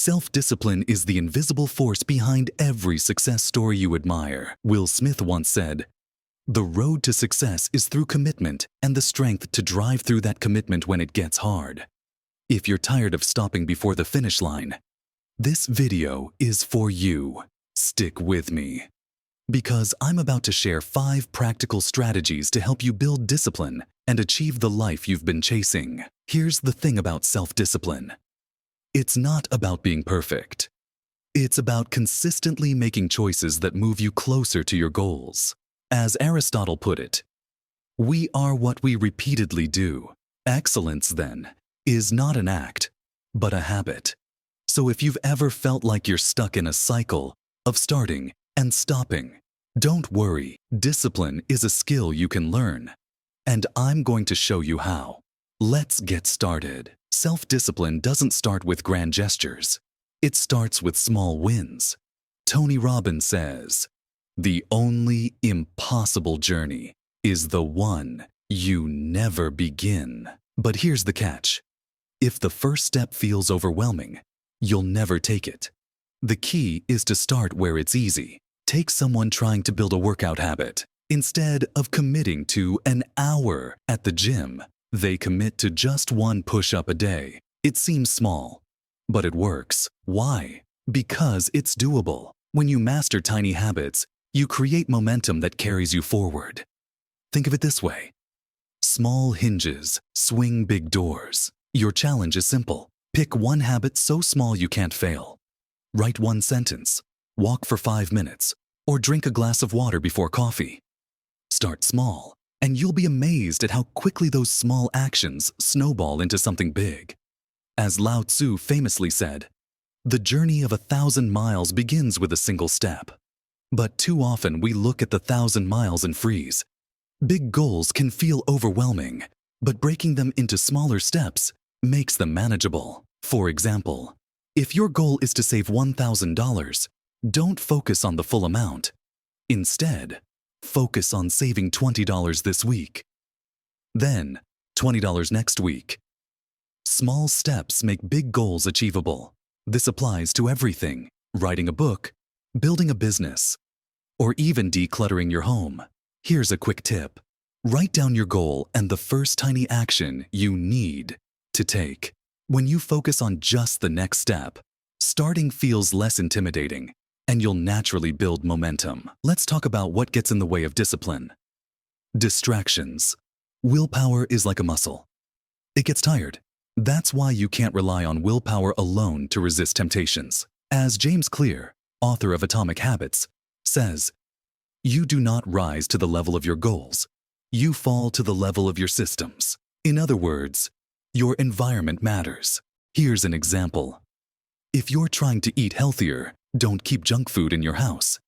Self-discipline is the invisible force behind every success story you admire. Will Smith once said, "The road to success is through commitment and the strength to drive through that commitment when it gets hard." If you're tired of stopping before the finish line, this video is for you. Stick with me, because I'm about to share 5 practical strategies to help you build discipline and achieve the life you've been chasing. Here's the thing about self-discipline. It's not about being perfect. It's about consistently making choices that move you closer to your goals. As Aristotle put it, we are what we repeatedly do. Excellence, then, is not an act, but a habit. So if you've ever felt like you're stuck in a cycle of starting and stopping, don't worry. Discipline is a skill you can learn, and I'm going to show you how. Let's get started. Self-discipline doesn't start with grand gestures. It starts with small wins. Tony Robbins says, "The only impossible journey is the one you never begin." But here's the catch. If the first step feels overwhelming, you'll never take it. The key is to start where it's easy. Take someone trying to build a workout habit. Instead of committing to an hour at the gym, they commit to just 1 push-up a day. It seems small, but it works. Why? Because it's doable. When you master tiny habits, you create momentum that carries you forward. Think of it this way. Small hinges swing big doors. Your challenge is simple. Pick one habit so small you can't fail. Write 1 sentence, walk for 5 minutes, or drink a glass of water before coffee. Start small, and you'll be amazed at how quickly those small actions snowball into something big. As Lao Tzu famously said, "The journey of 1,000 miles begins with a single step." But too often we look at the 1,000 miles and freeze. Big goals can feel overwhelming, but breaking them into smaller steps makes them manageable. For example, if your goal is to save $1,000, don't focus on the full amount. Instead, focus on saving $20 this week. Then, $20 next week. Small steps make big goals achievable. This applies to everything: writing a book, building a business, or even decluttering your home. Here's a quick tip. Write down your goal and the first tiny action you need to take. When you focus on just the next step, starting feels less intimidating, and you'll naturally build momentum. Let's talk about what gets in the way of discipline. Distractions. Willpower is like a muscle. It gets tired. That's why you can't rely on willpower alone to resist temptations. As James Clear, author of Atomic Habits, says, "You do not rise to the level of your goals. You fall to the level of your systems." In other words, your environment matters. Here's an example. If you're trying to eat healthier, don't keep junk food in your house.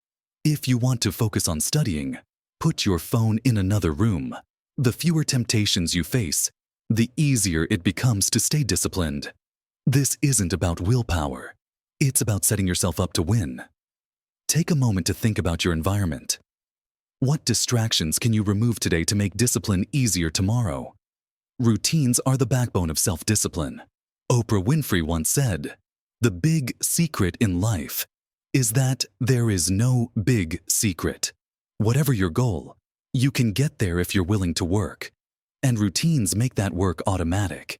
If you want to focus on studying, put your phone in another room. The fewer temptations you face, the easier it becomes to stay disciplined. This isn't about willpower. It's about setting yourself up to win. Take a moment to think about your environment. What distractions can you remove today to make discipline easier tomorrow? Routines are the backbone of self-discipline. Oprah Winfrey once said, "The big secret in life is that there is no big secret." Whatever your goal, you can get there if you're willing to work. And routines make that work automatic.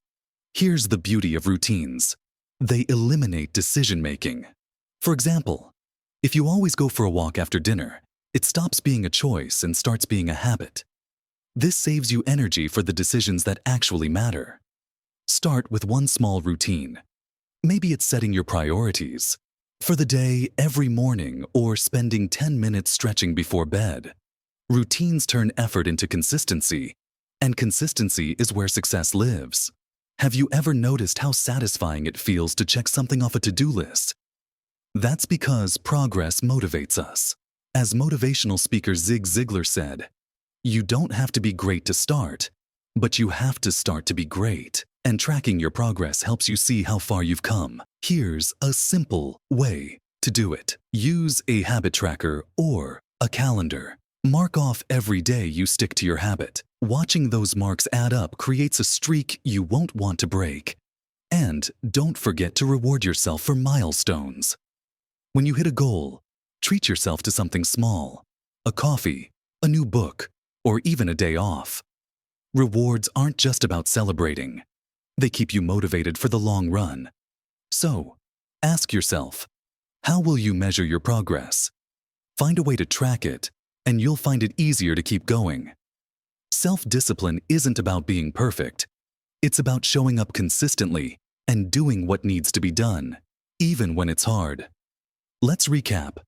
Here's the beauty of routines. They eliminate decision-making. For example, if you always go for a walk after dinner, it stops being a choice and starts being a habit. This saves you energy for the decisions that actually matter. Start with one small routine. Maybe it's setting your priorities for the day every morning or spending 10 minutes stretching before bed. Routines turn effort into consistency, and consistency is where success lives. Have you ever noticed how satisfying it feels to check something off a to-do list? That's because progress motivates us. As motivational speaker Zig Ziglar said, "You don't have to be great to start, but you have to start to be great." And tracking your progress helps you see how far you've come. Here's a simple way to do it. Use a habit tracker or a calendar. Mark off every day you stick to your habit. Watching those marks add up creates a streak you won't want to break. And don't forget to reward yourself for milestones. When you hit a goal, treat yourself to something small, a coffee, a new book, or even a day off. Rewards aren't just about celebrating. They keep you motivated for the long run. So, ask yourself, how will you measure your progress? Find a way to track it, and you'll find it easier to keep going. Self-discipline isn't about being perfect. It's about showing up consistently and doing what needs to be done, even when it's hard. Let's recap.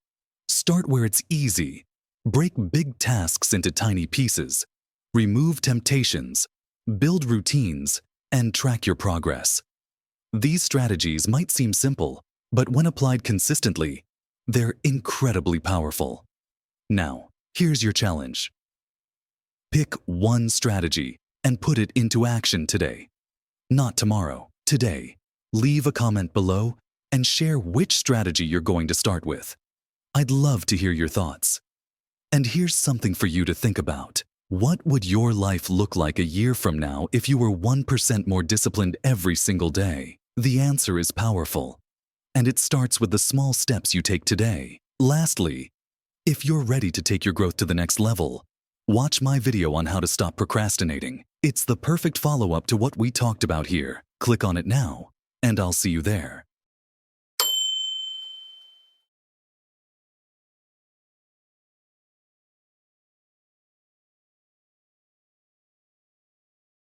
Start where it's easy. Break big tasks into tiny pieces. Remove temptations. Build routines, and track your progress. These strategies might seem simple, but when applied consistently, they're incredibly powerful. Now, here's your challenge. Pick one strategy and put it into action today. Not tomorrow, today. Leave a comment below and share which strategy you're going to start with. I'd love to hear your thoughts. And here's something for you to think about. What would your life look like a year from now if you were 1% more disciplined every single day? The answer is powerful, and it starts with the small steps you take today. Lastly, if you're ready to take your growth to the next level, watch my video on how to stop procrastinating. It's the perfect follow-up to what we talked about here. Click on it now, and I'll see you there.